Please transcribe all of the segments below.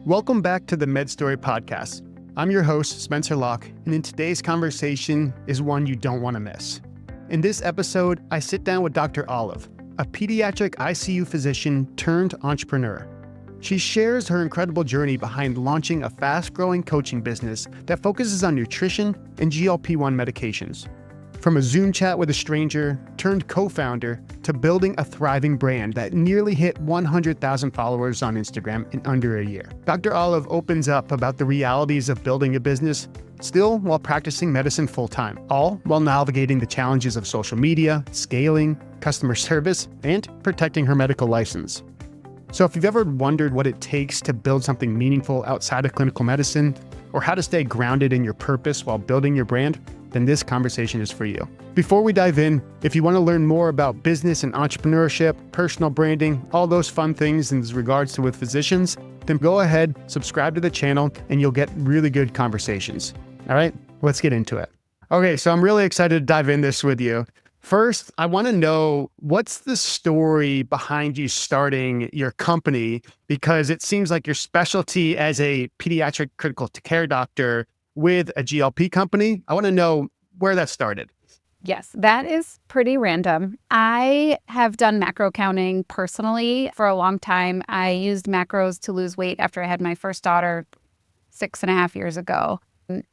Welcome back to the MedStory podcast. I'm your host, Spencer Locke, and in today's conversation is one you don't want to miss. In this episode, I sit down with Dr. Olive, a pediatric ICU physician turned entrepreneur. She shares her incredible journey behind launching a fast-growing coaching business that focuses on nutrition and GLP-1 medications. From a Zoom chat with a stranger turned co-founder to building a thriving brand that nearly hit 100,000 followers on Instagram in under a year. Dr. Olive opens up about the realities of building a business, still while practicing medicine full-time, all while navigating the challenges of social media, scaling, customer service, and protecting her medical license. So if you've ever wondered what it takes to build something meaningful outside of clinical medicine, or how to stay grounded in your purpose while building your brand, then this conversation is for you. Before we dive in, if you want to learn more about business and entrepreneurship, personal branding, all those fun things in regards to with physicians, then go ahead, subscribe to the channel, and you'll get really good conversations. All right, let's get into it. Okay, so I'm really excited to dive in this with you. First, I want to know, what's the story behind you starting your company? Because it seems like your specialty as a pediatric critical care doctor with a GLP company. I want to know where that started. Yes, that is pretty random. I have done macro counting personally for a long time. I used macros to lose weight after I had my first daughter 6.5 years ago,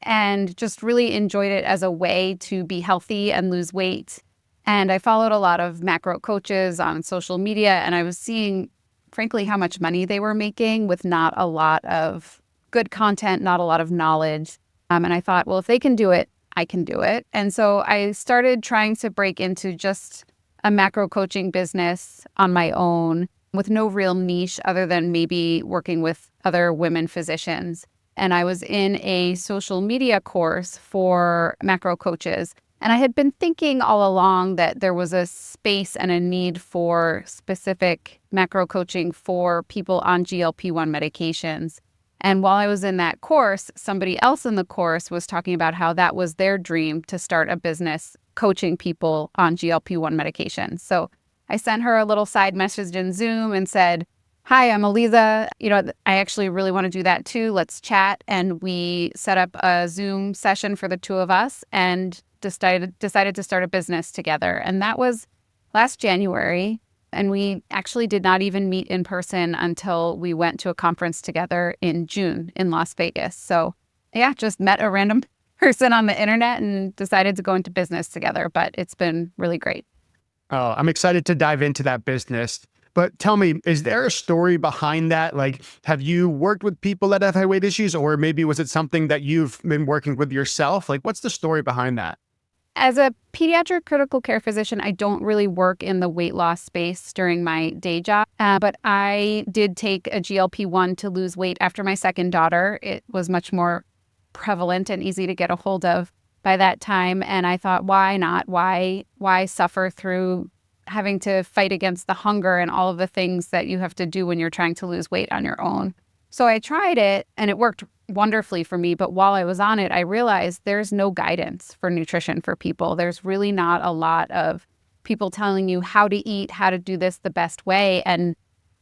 and just really enjoyed it as a way to be healthy and lose weight. And I followed a lot of macro coaches on social media, and I was seeing, frankly, how much money they were making with not a lot of good content, not a lot of knowledge. And I thought, well, if they can do it, I can do it. And so I started trying to break into just a macro coaching business on my own with no real niche other than maybe working with other women physicians. And I was in a social media course for macro coaches. And I had been thinking all along that there was a space and a need for specific macro coaching for people on GLP-1 medications. And while I was in that course, somebody else in the course was talking about how that was their dream to start a business coaching people on GLP-1 medications. So I sent her a little side message in Zoom and said, "Hi, I'm Aliza. I actually really want to do that too. Let's chat." And we set up a Zoom session for the two of us and decided to start a business together. And that was last January. And we actually did not even meet in person until we went to a conference together in June in Las Vegas. So yeah, just met a random person on the internet and decided to go into business together. But it's been really great. Oh, I'm excited to dive into that business. But tell me, is there a story behind that? Like, have you worked with people that have had weight issues, or maybe was it something that you've been working with yourself? Like, what's the story behind that? As a pediatric critical care physician, I don't really work in the weight loss space during my day job, but I did take a GLP-1 to lose weight after my second daughter. It was much more prevalent and easy to get a hold of by that time. And I thought, why not? Why suffer through having to fight against the hunger and all of the things that you have to do when you're trying to lose weight on your own? So I tried it and it worked wonderfully for me. But while I was on it, I realized there's no guidance for nutrition for people. There's really not a lot of people telling you how to eat, how to do this the best way. And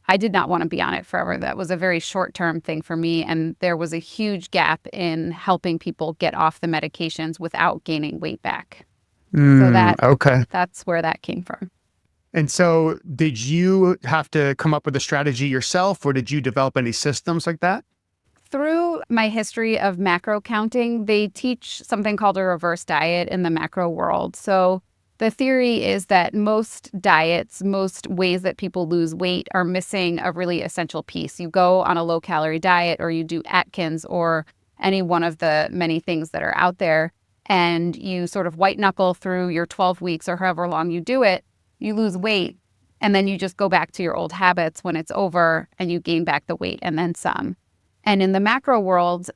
I did not want to be on it forever. That was a very short-term thing for me. And there was a huge gap in helping people get off the medications without gaining weight back. That's where that came from. And so did you have to come up with a strategy yourself, or did you develop any systems like that? Through my history of macro counting, they teach something called a reverse diet in the macro world. So the theory is that most diets, most ways that people lose weight are missing a really essential piece. You go on a low-calorie diet, or you do Atkins, or any one of the many things that are out there, and you sort of white-knuckle through your 12 weeks or however long you do it. You lose weight, and then you just go back to your old habits when it's over, and you gain back the weight and then some. And in the macro world,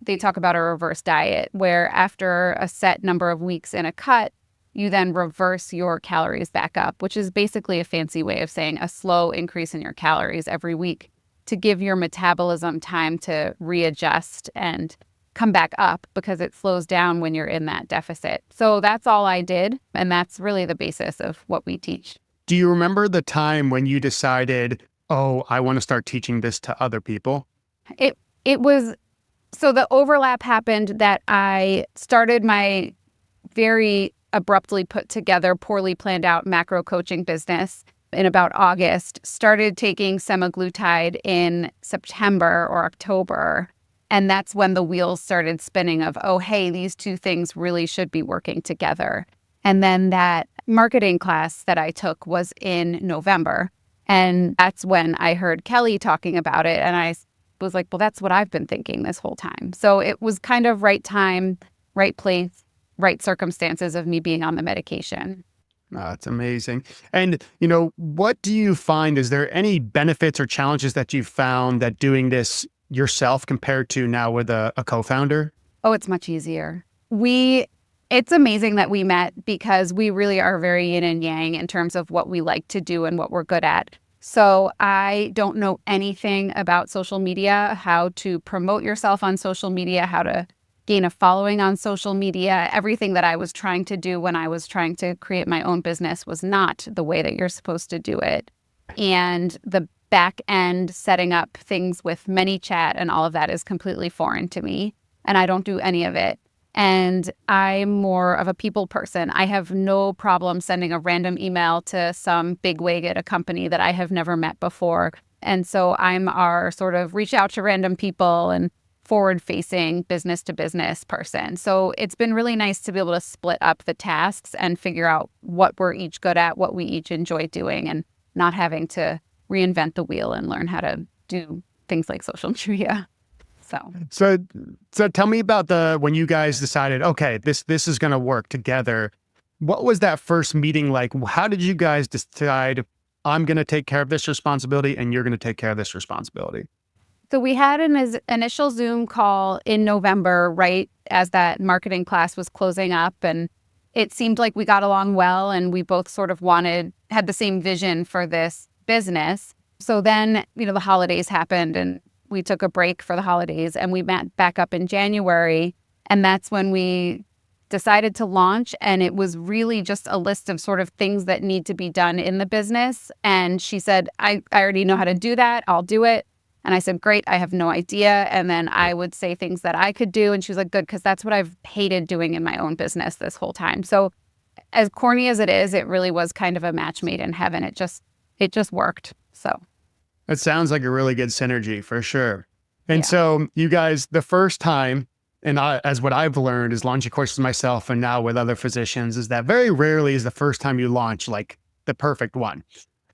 they talk about a reverse diet, where after a set number of weeks in a cut, you then reverse your calories back up, which is basically a fancy way of saying a slow increase in your calories every week to give your metabolism time to readjust and come back up, because it slows down when you're in that deficit. So that's all I did. And that's really the basis of what we teach. Do you remember the time when you decided, oh, I want to start teaching this to other people? It was, so the overlap happened that I started my very abruptly put together, poorly planned out macro coaching business in about August, started taking semaglutide in September or October. And that's when the wheels started spinning of, oh, hey, these two things really should be working together. And then that marketing class that I took was in November. And that's when I heard Kelly talking about it. And I was like, well, that's what I've been thinking this whole time. So it was kind of right time, right place, right circumstances of me being on the medication. Oh, it's amazing. And, what do you find? Is there any benefits or challenges that you've found that doing this yourself compared to now with a co-founder? Oh, it's much easier. It's amazing that we met because we really are very yin and yang in terms of what we like to do and what we're good at. So I don't know anything about social media, how to promote yourself on social media, how to gain a following on social media. Everything that I was trying to do when I was trying to create my own business was not the way that you're supposed to do it. And the back end setting up things with ManyChat and all of that is completely foreign to me. And I don't do any of it. And I'm more of a people person. I have no problem sending a random email to some bigwig at a company that I have never met before. And so I'm our sort of reach out to random people and forward-facing business-to-business person. So it's been really nice to be able to split up the tasks and figure out what we're each good at, what we each enjoy doing, and not having to reinvent the wheel and learn how to do things like social media. So tell me about when you guys decided, okay, this is going to work together. What was that first meeting like? How did you guys decide, I'm going to take care of this responsibility and you're going to take care of this responsibility? So we had an initial Zoom call in November, right as that marketing class was closing up. And it seemed like we got along well and we both sort of had the same vision for this business. So then, the holidays happened and we took a break for the holidays and we met back up in January. And that's when we decided to launch. And it was really just a list of sort of things that need to be done in the business. And she said, I already know how to do that. I'll do it. And I said, great, I have no idea. And then I would say things that I could do. And she was like, good, because that's what I've hated doing in my own business this whole time. So as corny as it is, it really was kind of a match made in heaven. It just worked. So it sounds like a really good synergy for sure. And yeah. So you guys, the first time, and as what I've learned is launching courses myself and now with other physicians, is that very rarely is the first time you launch like the perfect one.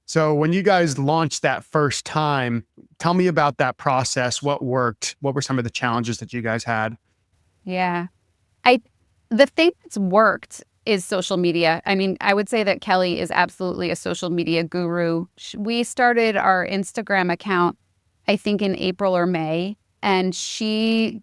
So when you guys launched that first time, tell me about that process. What worked? What were some of the challenges that you guys had? Yeah. The thing that's worked is social media. I mean, I would say that Kelly is absolutely a social media guru. We started our Instagram account, I think in April or May, and she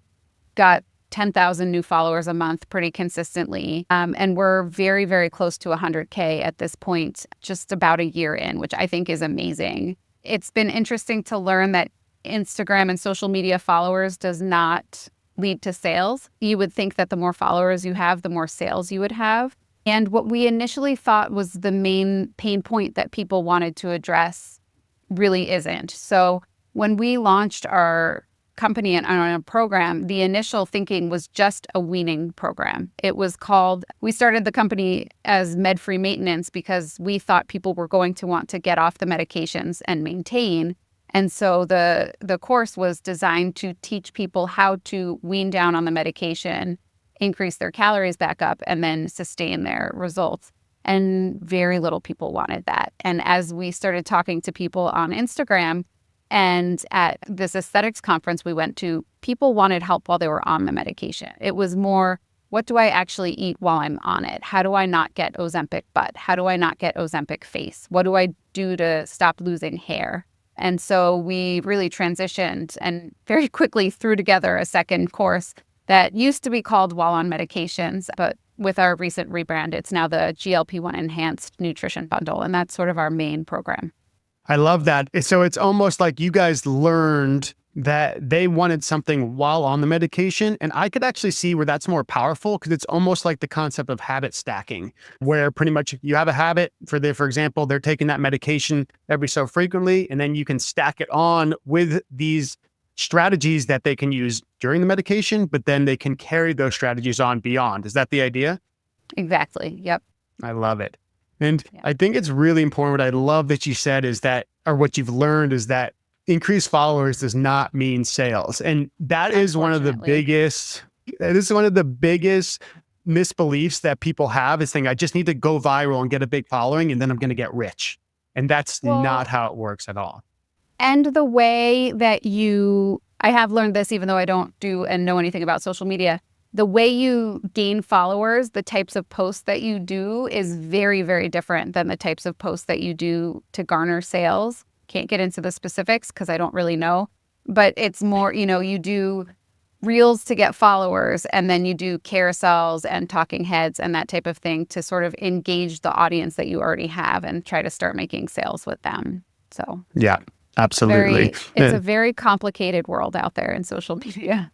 got 10,000 new followers a month pretty consistently. And we're very, very close to 100K at this point, just about a year in, which I think is amazing. It's been interesting to learn that Instagram and social media followers does not lead to sales. You would think that the more followers you have, the more sales you would have. And what we initially thought was the main pain point that people wanted to address really isn't. So when we launched our company and our program, the initial thinking was just a weaning program. It was called, we started the company as med-free maintenance because we thought people were going to want to get off the medications and maintain. And so the course was designed to teach people how to wean down on the medication, increase their calories back up, and then sustain their results. And very little people wanted that. And as we started talking to people on Instagram and at this aesthetics conference we went to, people wanted help while they were on the medication. It was more, what do I actually eat while I'm on it? How do I not get Ozempic butt? How do I not get Ozempic face? What do I do to stop losing hair? And so we really transitioned and very quickly threw together a second course that used to be called While on Medications, but with our recent rebrand, it's now the GLP-1 Enhanced Nutrition Bundle, and that's sort of our main program. I love that. So it's almost like you guys learned that they wanted something while on the medication. And I could actually see where that's more powerful because it's almost like the concept of habit stacking, where pretty much you have a habit for example, they're taking that medication every so frequently, and then you can stack it on with these strategies that they can use during the medication, but then they can carry those strategies on beyond. Is that the idea? Exactly. Yep. I love it. And Yeah. I think it's really important. What I love that you said is that, or what you've learned is that increased followers does not mean sales. And that is one of the biggest, this is one of the biggest misbeliefs that people have, is saying, I just need to go viral and get a big following and then I'm going to get rich. And that's not how it works at all. And the way that I have learned this, even though I don't do and know anything about social media, the way you gain followers, the types of posts that you do is very, very different than the types of posts that you do to garner sales. Can't get into the specifics because I don't really know, but it's more, you do reels to get followers, and then you do carousels and talking heads and that type of thing to sort of engage the audience that you already have and try to start making sales with them. So yeah, absolutely. It's a very complicated world out there in social media.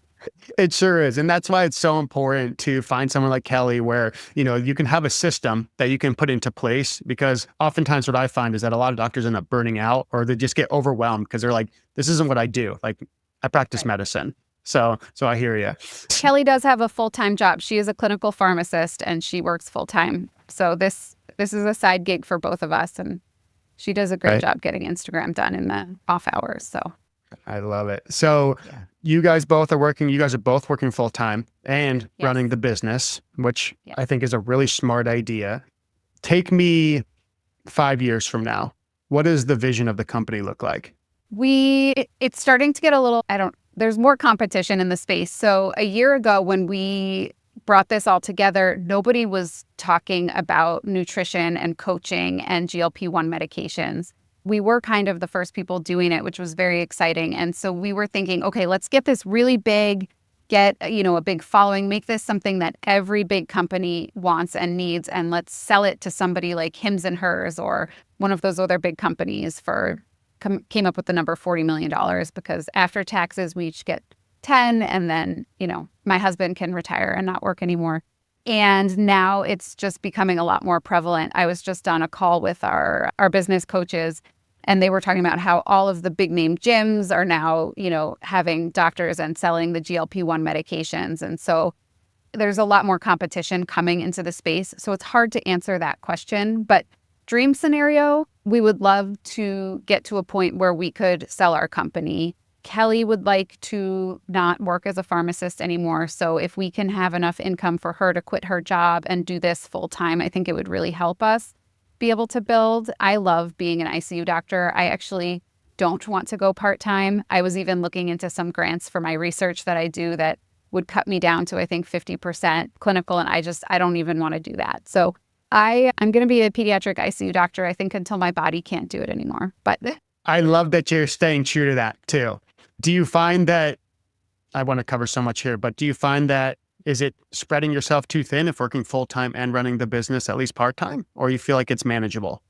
It sure is. And that's why it's so important to find someone like Kelly where, you can have a system that you can put into place, because oftentimes what I find is that a lot of doctors end up burning out, or they just get overwhelmed because they're like, this isn't what I do. Like, I practice medicine. So I hear you. Kelly does have a full-time job. She is a clinical pharmacist and she works full-time. So this is a side gig for both of us. And she does a great job getting Instagram done in the off hours. So I love it. So you guys are both working full time and running the business, which I think is a really smart idea. Take me 5 years from now. What does the vision of the company look like? It's starting to get a little, there's more competition in the space. So a year ago when we brought this all together, nobody was talking about nutrition and coaching and GLP-1 medications. We were kind of the first people doing it, which was very exciting. And so we were thinking, okay, let's get this really big, get, a big following, make this something that every big company wants and needs, and let's sell it to somebody like Hims and Hers or one of those other big companies came up with the number $40 million, because after taxes, we each get 10, and then, my husband can retire and not work anymore. And now it's just becoming a lot more prevalent. I was just on a call with our business coaches, and they were talking about how all of the big name gyms are now, having doctors and selling the GLP-1 medications. And so there's a lot more competition coming into the space. So it's hard to answer that question. But dream scenario, we would love to get to a point where we could sell our company. Kelly would like to not work as a pharmacist anymore. So if we can have enough income for her to quit her job and do this full time, I think it would really help us be able to build. I love being an ICU doctor. I actually don't want to go part-time. I was even looking into some grants for my research that I do that would cut me down to, I think, 50% clinical. And I don't even want to do that. So I'm going to be a pediatric ICU doctor, I think, until my body can't do it anymore. But I love that you're staying true to that too. Do you find that, I want to cover so much here, but do you find that, is it spreading yourself too thin if working full-time and running the business at least part-time, or you feel like it's manageable?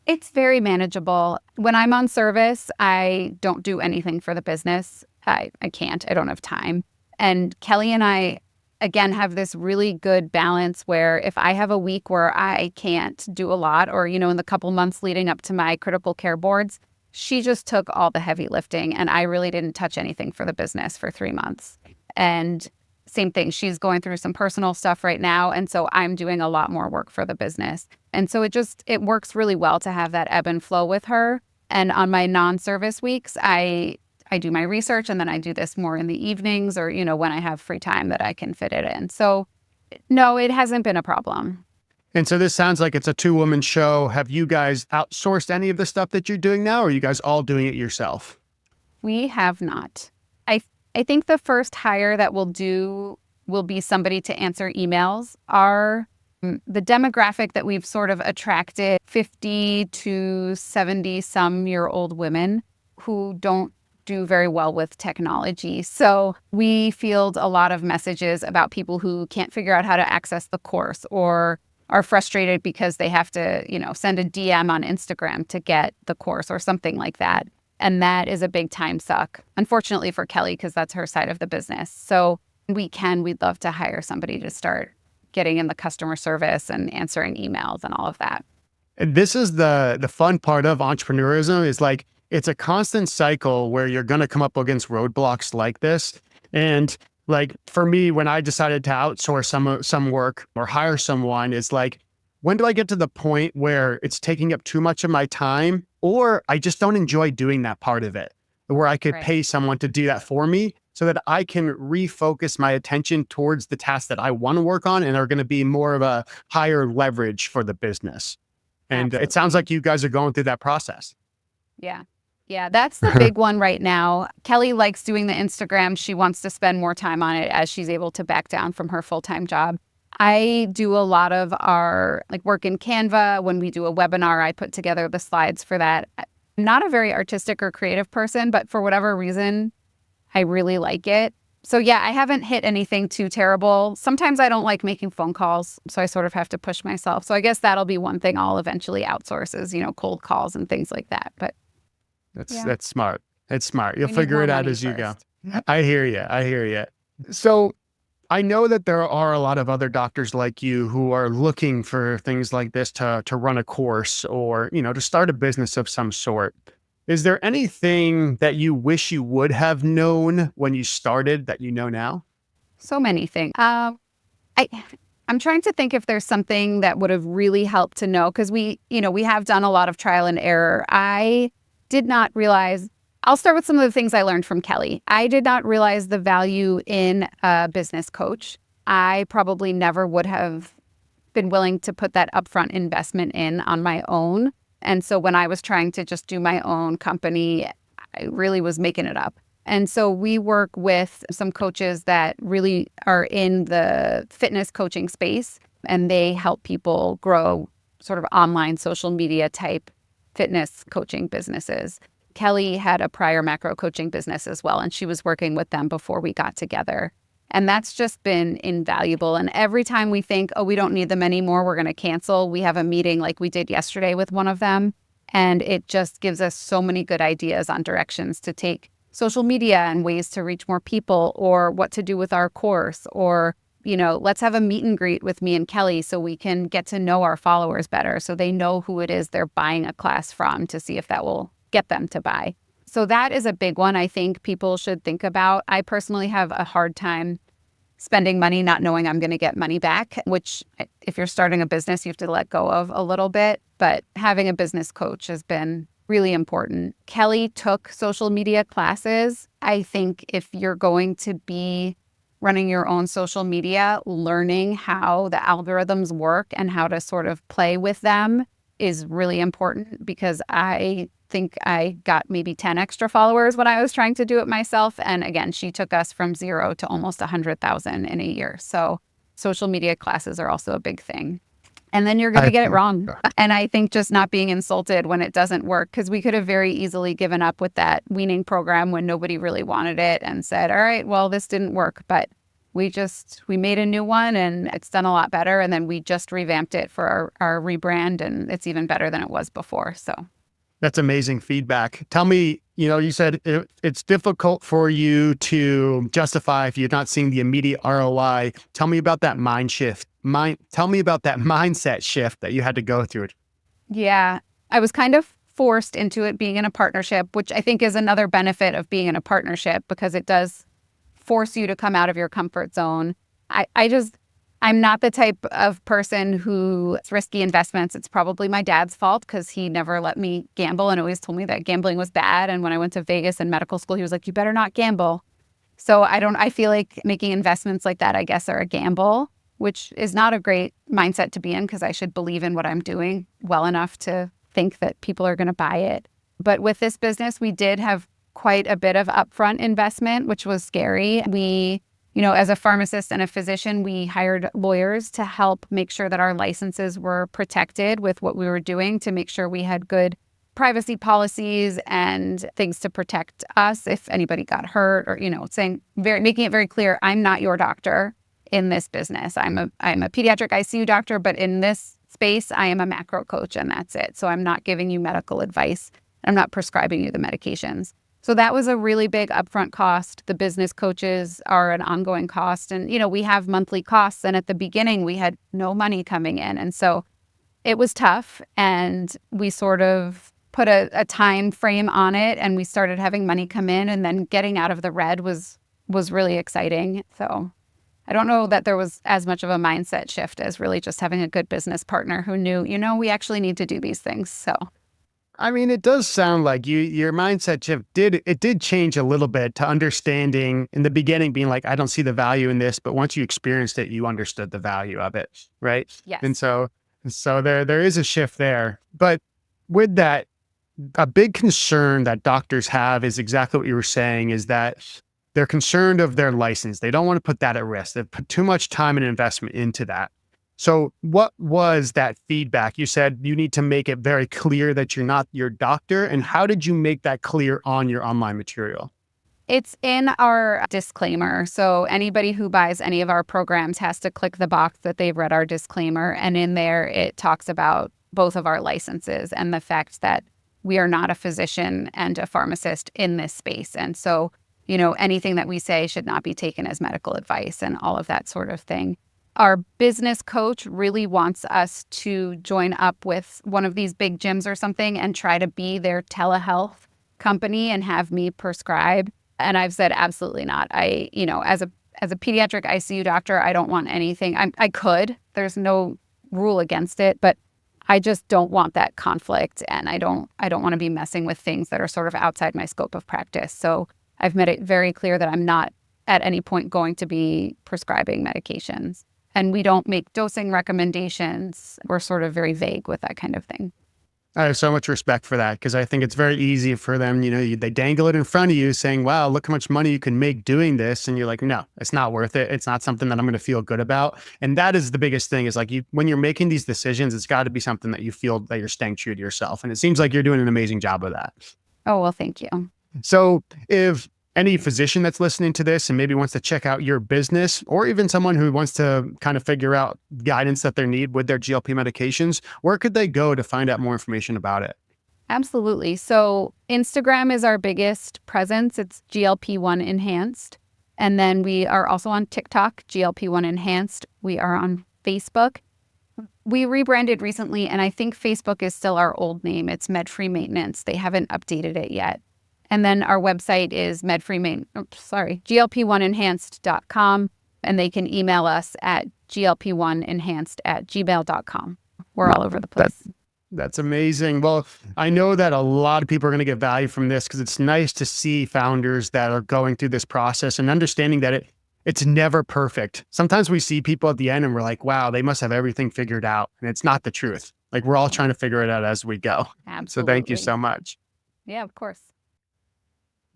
It's very manageable. When I'm on service, I don't do anything for the business. I can't. I don't have time. And Kelly and I, again, have this really good balance where if I have a week where I can't do a lot, or, in the couple months leading up to my critical care boards, she just took all the heavy lifting, and I really didn't touch anything for the business for 3 months. And same thing, she's going through some personal stuff right now. And so I'm doing a lot more work for the business. And so it works really well to have that ebb and flow with her. And on my non-service weeks, I do my research, and then I do this more in the evenings, or, when I have free time that I can fit it in. So no, it hasn't been a problem. And so this sounds like it's a 2-woman show. Have you guys outsourced any of the stuff that you're doing now, or are you guys all doing it yourself? We have not. I think the first hire that we'll do will be somebody to answer emails. The demographic that we've sort of attracted 50 to 70 some year old women who don't do very well with technology. So we field a lot of messages about people who can't figure out how to access the course, or are frustrated because they have to, send a DM on Instagram to get the course or something like that. And that is a big time suck, unfortunately for Kelly, because that's her side of the business. So we'd love to hire somebody to start getting in the customer service and answering emails and all of that. And this is the fun part of entrepreneurism, is like, it's a constant cycle where you're going to come up against roadblocks like this. And like for me, when I decided to outsource some work or hire someone, it's like, when do I get to the point where it's taking up too much of my time, or I just don't enjoy doing that part of it, where I could Right. pay someone to do that for me so that I can refocus my attention towards the tasks that I want to work on and are going to be more of a higher leverage for the business. And it sounds Absolutely. like you guys are going through that process. Yeah. Yeah, that's the big one right now. Kelly likes doing the Instagram. She wants to spend more time on it as she's able to back down from her full-time job. I do a lot of our work in Canva. When we do a webinar, I put together the slides for that. I'm not a very artistic or creative person, but for whatever reason, I really like it. So yeah, I haven't hit anything too terrible. Sometimes I don't like making phone calls, so I sort of have to push myself. So I guess that'll be one thing I'll eventually outsource is, cold calls and things like that. But yeah, That's smart. It's smart. You'll we need figure more it out money as you go. first. I hear you. I hear you. So I know that there are a lot of other doctors like you who are looking for things like this to run a course or, to start a business of some sort. Is there anything that you wish you would have known when you started that you know now? So many things. I I'm trying to think if there's something that would have really helped to know because we have done a lot of trial and error. I did not realize. I'll start with some of the things I learned from Kelly. I did not realize the value in a business coach. I probably never would have been willing to put that upfront investment in on my own. And so when I was trying to just do my own company, I really was making it up. And so we work with some coaches that really are in the fitness coaching space, and they help people grow sort of online social media type fitness coaching businesses. Kelly had a prior macro coaching business as well, and she was working with them before we got together. And that's just been invaluable. And every time we think, oh, we don't need them anymore, we're going to cancel, we have a meeting like we did yesterday with one of them. And it just gives us so many good ideas on directions to take social media and ways to reach more people, or what to do with our course, or, let's have a meet and greet with me and Kelly so we can get to know our followers better so they know who it is they're buying a class from to see if that will get them to buy. So that is a big one I think people should think about. I personally have a hard time spending money not knowing I'm going to get money back, which if you're starting a business, you have to let go of a little bit. But having a business coach has been really important. Kelly took social media classes. I think if you're going to be running your own social media, learning how the algorithms work and how to sort of play with them is really important, because I think I got maybe 10 extra followers when I was trying to do it myself. And again, she took us from 0 to almost 100,000 in a year. So social media classes are also a big thing. And then you're going to get it wrong. And I think just not being insulted when it doesn't work, because we could have very easily given up with that weaning program when nobody really wanted it and said, all right, well, this didn't work. But we made a new one and it's done a lot better. And then we just revamped it for our rebrand, and it's even better than it was before. So That's amazing feedback. Tell me, you said it's difficult for you to justify if you're not seeing the immediate ROI. Tell me about that tell me about that mindset shift that you had to go through. yeah, I was kind of forced into it being in a partnership, which I think is another benefit of being in a partnership, because it does force you to come out of your comfort zone. I'm not the type of person who it's risky investments. It's probably my dad's fault, because he never let me gamble and always told me that gambling was bad. And when I went to Vegas and medical school, he was like, you better not gamble. So I feel like making investments like that, I guess, are a gamble, which is not a great mindset to be in, because I should believe in what I'm doing well enough to think that people are going to buy it. But with this business, we did have quite a bit of upfront investment, which was scary. We, as a pharmacist and a physician, we hired lawyers to help make sure that our licenses were protected with what we were doing, to make sure we had good privacy policies and things to protect us if anybody got hurt, or, making it very clear, I'm not your doctor in this business. I'm a pediatric ICU doctor, but in this space, I am a macro coach, and that's it. So I'm not giving you medical advice. I'm not prescribing you the medications. So that was a really big upfront cost. The business coaches are an ongoing cost. And, we have monthly costs. And at the beginning, we had no money coming in. And so it was tough. And we sort of put a time frame on it, and we started having money come in, and then getting out of the red was really exciting. So I don't know that there was as much of a mindset shift as really just having a good business partner who knew, we actually need to do these things. So I mean, it does sound like your mindset shift did change a little bit to understanding in the beginning, being like, I don't see the value in this, but once you experienced it, you understood the value of it, right? yes. And so there is a shift there. But with that, a big concern that doctors have is exactly what you were saying, is that they're concerned of their license. They don't want to put that at risk. They've put too much time and investment into that. So what was that feedback? You said you need to make it very clear that you're not your doctor. And how did you make that clear on your online material? It's in our disclaimer. So anybody who buys any of our programs has to click the box that they've read our disclaimer. And in there, it talks about both of our licenses and the fact that we are not a physician and a pharmacist in this space. And so, anything that we say should not be taken as medical advice and all of that sort of thing. Our business coach really wants us to join up with one of these big gyms or something and try to be their telehealth company and have me prescribe. And I've said, absolutely not. As a pediatric ICU doctor, I don't want anything. I could. There's no rule against it, but I just don't want that conflict, and I don't want to be messing with things that are sort of outside my scope of practice. So I've made it very clear that I'm not at any point going to be prescribing medications. And we don't make dosing recommendations. We're sort of very vague with that kind of thing. I have so much respect for that, because I think it's very easy for them. They dangle it in front of you saying, wow, look how much money you can make doing this. And you're like, no, it's not worth it. It's not something that I'm going to feel good about. And that is the biggest thing, is like, when you're making these decisions, it's got to be something that you feel that you're staying true to yourself. And it seems like you're doing an amazing job of that. Oh, well, thank you. So if any physician that's listening to this and maybe wants to check out your business, or even someone who wants to kind of figure out guidance that they need with their GLP medications, where could they go to find out more information about it? Absolutely. So Instagram is our biggest presence. It's GLP-1 Enhanced. And then we are also on TikTok, GLP-1 Enhanced. We are on Facebook. We rebranded recently, and I think Facebook is still our old name. It's MedFree Maintenance. They haven't updated it yet. And then our website is GLP1enhanced.com, and they can email us at glp1enhanced@gmail.com. We're all over the place. That's amazing. Well, I know that a lot of people are going to get value from this, because it's nice to see founders that are going through this process and understanding that it's never perfect. Sometimes we see people at the end and we're like, wow, they must have everything figured out. And it's not the truth. Like, we're all trying to figure it out as we go. Absolutely. So thank you so much. Yeah, of course.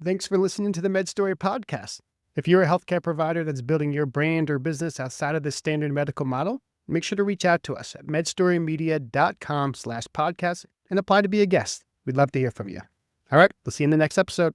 Thanks for listening to the MedStory podcast. If you're a healthcare provider that's building your brand or business outside of the standard medical model, make sure to reach out to us at medstorymedia.com/podcast and apply to be a guest. We'd love to hear from you. All right, we'll see you in the next episode.